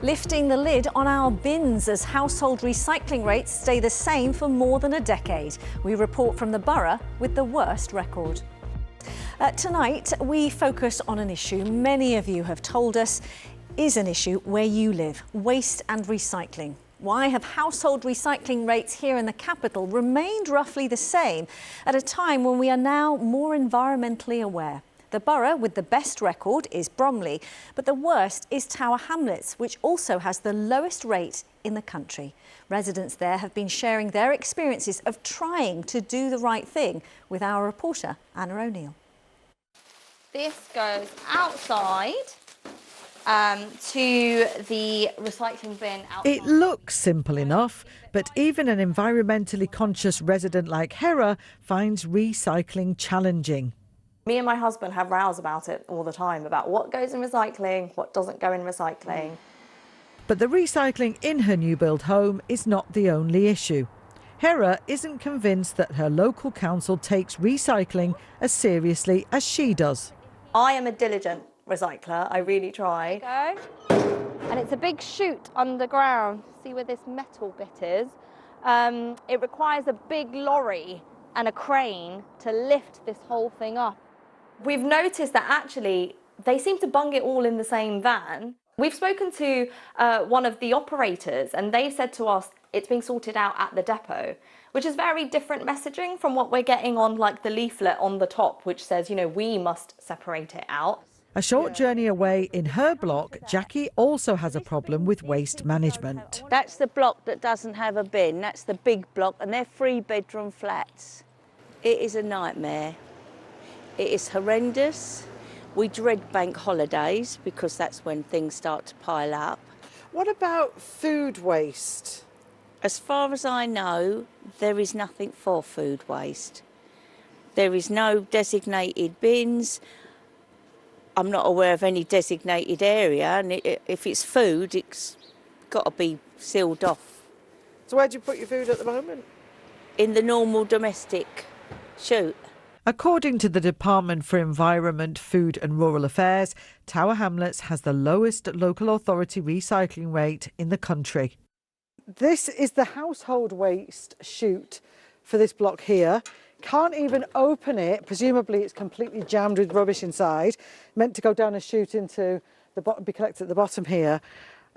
Lifting the lid on our bins as household recycling rates stay the same for more than a decade. We report from the borough with the worst record. Tonight, we focus on an issue many of you have told us is an issue where you live: waste and recycling. Why have household recycling rates here in the capital remained roughly the same at a time when we are now more environmentally aware? The borough with the best record is Bromley, but the worst is Tower Hamlets, which also has the lowest rate in the country. Residents there have been sharing their experiences of trying to do the right thing with our reporter, Anna O'Neill. This goes outside to the recycling bin outside. It looks simple enough, but even an environmentally conscious resident like Hera finds recycling challenging. Me and my husband have rows about it all the time, about what goes in recycling, what doesn't go in recycling. But the recycling in her new build home is not the only issue. Hera isn't convinced that her local council takes recycling as seriously as she does. I am a diligent recycler, I really try. And it's a big chute underground. See where this metal bit is? It requires a big lorry and a crane to lift this whole thing up. We've noticed that actually they seem to bung it all in the same van. We've spoken to one of the operators and they said to us it's being sorted out at the depot, which is very different messaging from what we're getting on like the leaflet on the top, which says, you know, we must separate it out. A short journey away in her block, Jackie also has a problem with waste management. That's the block that doesn't have a bin. That's the big block, and they're 3-bedroom flats. It is a nightmare. It is horrendous. We dread bank holidays because that's when things start to pile up. What about food waste? As far as I know, there is nothing for food waste. There is no designated bins. I'm not aware of any designated area, and if it's food, it's got to be sealed off. So where do you put your food at the moment? In the normal domestic chute. According to the Department for Environment, Food and Rural Affairs, Tower Hamlets has the lowest local authority recycling rate in the country. This is the household waste chute for this block here. Can't even open it. Presumably it's completely jammed with rubbish inside. Meant to go down a chute into the bottom, be collected at the bottom here.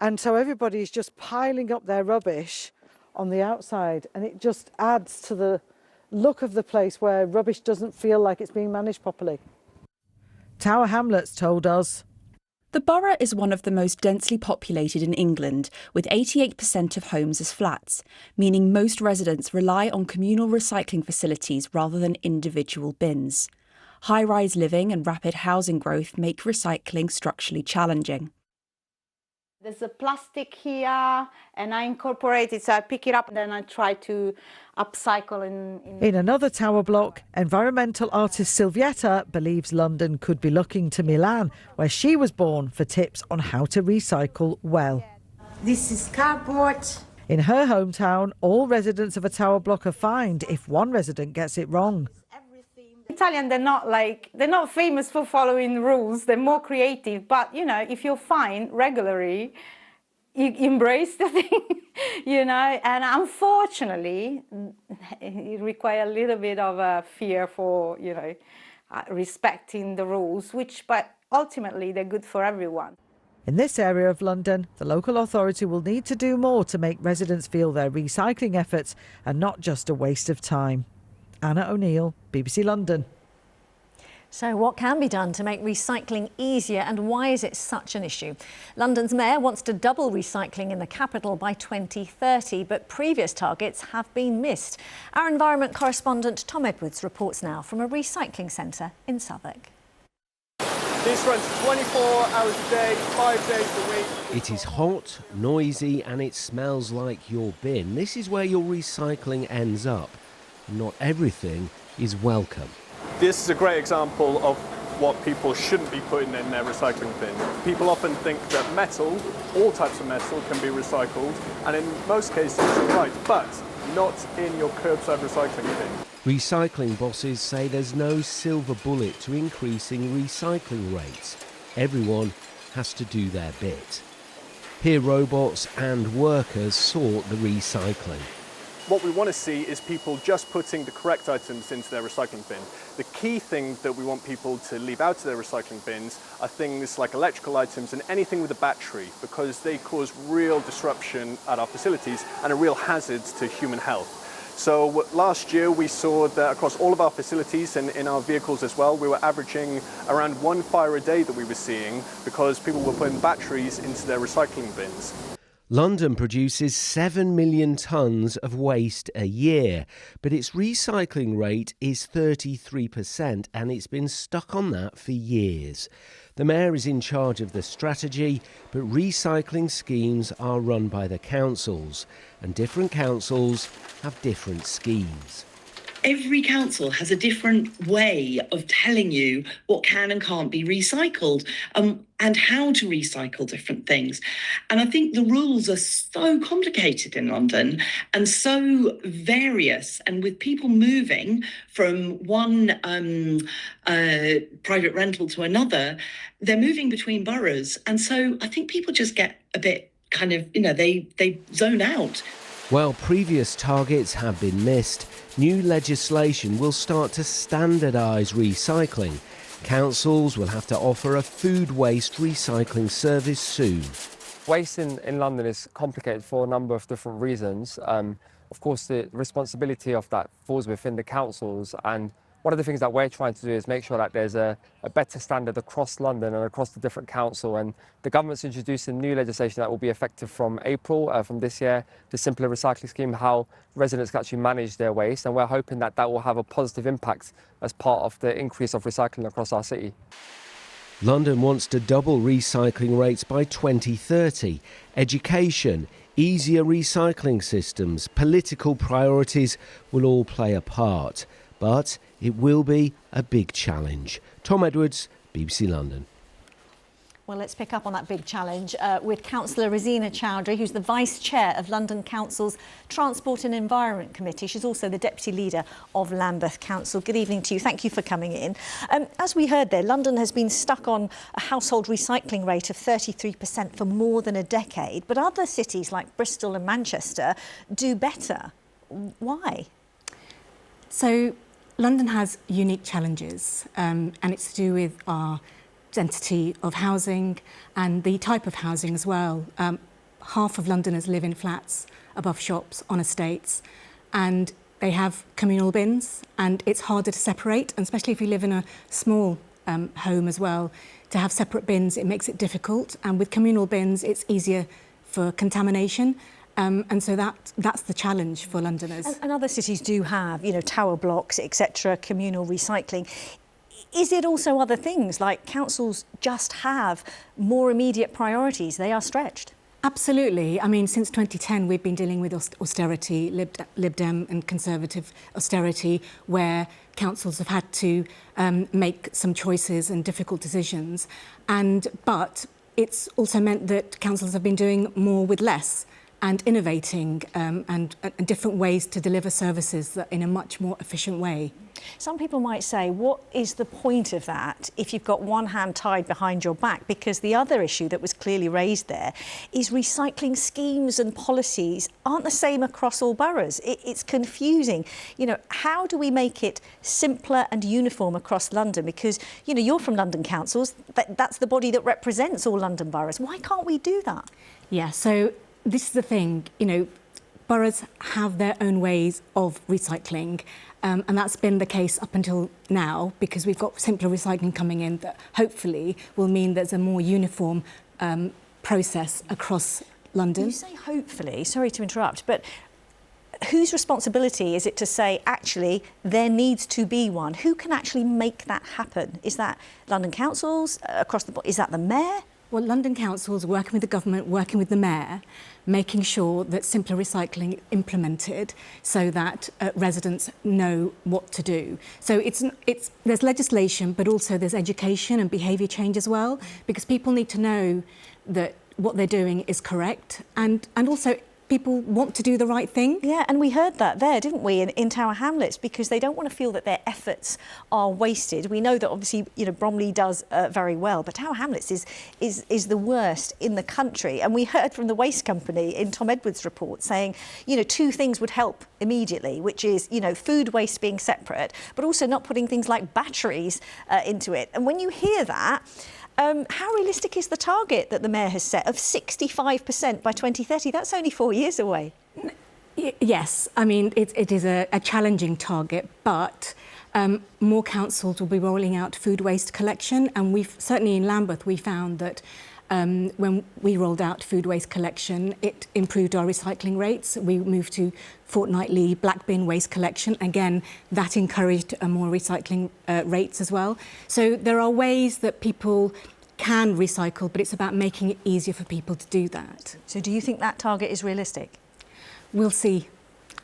And so everybody's just piling up their rubbish on the outside, and it just adds to the look of the place where rubbish doesn't feel like it's being managed properly. Tower Hamlets told us. The borough is one of the most densely populated in England, with 88% of homes as flats, meaning most residents rely on communal recycling facilities rather than individual bins. High-rise living and rapid housing growth make recycling structurally challenging. There's a plastic here, and I incorporate it, so I pick it up and then I try to upcycle. In another tower block, environmental artist Silvietta believes London could be looking to Milan, where she was born, for tips on how to recycle well. This is cardboard. In her hometown, all residents of a tower block are fined if one resident gets it wrong. Italian, they're not famous for following rules. They're more creative. But you know, if you're fined regularly, you embrace the thing, you know. And unfortunately, it requires a little bit of a fear for, you know, respecting the rules. But ultimately, they're good for everyone. In this area of London, the local authority will need to do more to make residents feel their recycling efforts are not just a waste of time. Anna O'Neill, BBC London. So what can be done to make recycling easier, and why is it such an issue? London's mayor wants to double recycling in the capital by 2030, but previous targets have been missed. Our environment correspondent Tom Edwards reports now from a recycling centre in Southwark. This runs 24 hours a day, 5 days a week. It is hot, noisy, and it smells like your bin. This is where your recycling ends up. Not everything is welcome. This is a great example of what people shouldn't be putting in their recycling bin. People often think that metal, all types of metal, can be recycled, and in most cases you're right, but not in your curbside recycling bin. Recycling bosses say there's no silver bullet to increasing recycling rates. Everyone has to do their bit. Here robots and workers sort the recycling. What we want to see is people just putting the correct items into their recycling bin. The key thing that we want people to leave out of their recycling bins are things like electrical items and anything with a battery, because they cause real disruption at our facilities and a real hazard to human health. So last year we saw that across all of our facilities and in our vehicles as well, we were averaging around 1 fire a day that we were seeing because people were putting batteries into their recycling bins. London produces 7 million tonnes of waste a year, but its recycling rate is 33%, and it's been stuck on that for years. The Mayor is in charge of the strategy, but recycling schemes are run by the councils, and different councils have different schemes. Every council has a different way of telling you what can and can't be recycled, and how to recycle different things. And I think the rules are so complicated in London and so various. And with people moving from one private rental to another, they're moving between boroughs. And so I think people just get a bit kind of, they zone out. While previous targets have been missed, new legislation will start to standardise recycling. Councils will have to offer a food waste recycling service soon. Waste in London is complicated for a number of different reasons. Of course, the responsibility of that falls within the councils, and one of the things that we're trying to do is make sure that there's a better standard across London and across the different council. And the government's introducing new legislation that will be effective from April from this year, the simpler recycling scheme, how residents can actually manage their waste. And we're hoping that that will have a positive impact as part of the increase of recycling across our city. London wants to double recycling rates by 2030. Education, easier recycling systems, political priorities will all play a part. But it will be a big challenge. Tom Edwards, BBC London. Well, let's pick up on that big challenge with Councillor Rosina Chowdhury, who's the Vice Chair of London Council's Transport and Environment Committee. She's also the Deputy Leader of Lambeth Council. Good evening to you. Thank you for coming in. As we heard there, London has been stuck on a household recycling rate of 33% for more than a decade, but other cities like Bristol and Manchester do better. Why? So London has unique challenges, and it's to do with our density of housing and the type of housing as well. Half of Londoners live in flats above shops on estates, and they have communal bins, and it's harder to separate, and especially if you live in a small home as well, to have separate bins, it makes it difficult. And with communal bins, it's easier for contamination. And so that's the challenge for Londoners. And other cities do have, tower blocks, etc., communal recycling. Is it also other things, like councils just have more immediate priorities? They are stretched. Absolutely. I mean, since 2010, we've been dealing with austerity, Lib Dem and Conservative austerity, where councils have had to make some choices and difficult decisions. But it's also meant that councils have been doing more with less, and innovating and different ways to deliver services in a much more efficient way. Some people might say, what is the point of that if you've got one hand tied behind your back? Because the other issue that was clearly raised there is recycling schemes and policies aren't the same across all boroughs. It's confusing. How do we make it simpler and uniform across London? Because, you're from London councils. That's the body that represents all London boroughs. Why can't we do that? Yeah, so this is the thing, boroughs have their own ways of recycling, and that's been the case up until now, because we've got simpler recycling coming in that hopefully will mean there's a more uniform process across London. You say hopefully, sorry to interrupt, but whose responsibility is it to say, actually, there needs to be one? Who can actually make that happen? Is that London councils across the board? Is that the mayor? Well, London councils working with the government, working with the mayor, making sure that simpler recycling is implemented so that residents know what to do. So there's legislation, but also there's education and behaviour change as well, because people need to know that what they're doing is correct. And also, people want to do the right thing. Yeah, and we heard that there, didn't we, in Tower Hamlets, because they don't want to feel that their efforts are wasted. We know that obviously, you know, Bromley does very well, but Tower Hamlets is the worst in the country. And we heard from the waste company in Tom Edwards' report saying, you know, two things would help immediately, which is, you know, food waste being separate, but also not putting things like batteries into it. And when you hear that, how realistic is the target that the Mayor has set of 65% by 2030? That's only 4 years away. Yes, I mean, it is a challenging target, but more councils will be rolling out food waste collection, and we've certainly in Lambeth we found that when we rolled out food waste collection, it improved our recycling rates. We moved to fortnightly black bin waste collection. Again, that encouraged more recycling rates as well. So there are ways that people can recycle, but it's about making it easier for people to do that. So do you think that target is realistic? We'll see.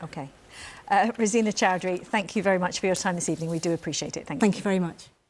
OK. Rosina Chowdhury, thank you very much for your time this evening. We do appreciate it. Thank you very much.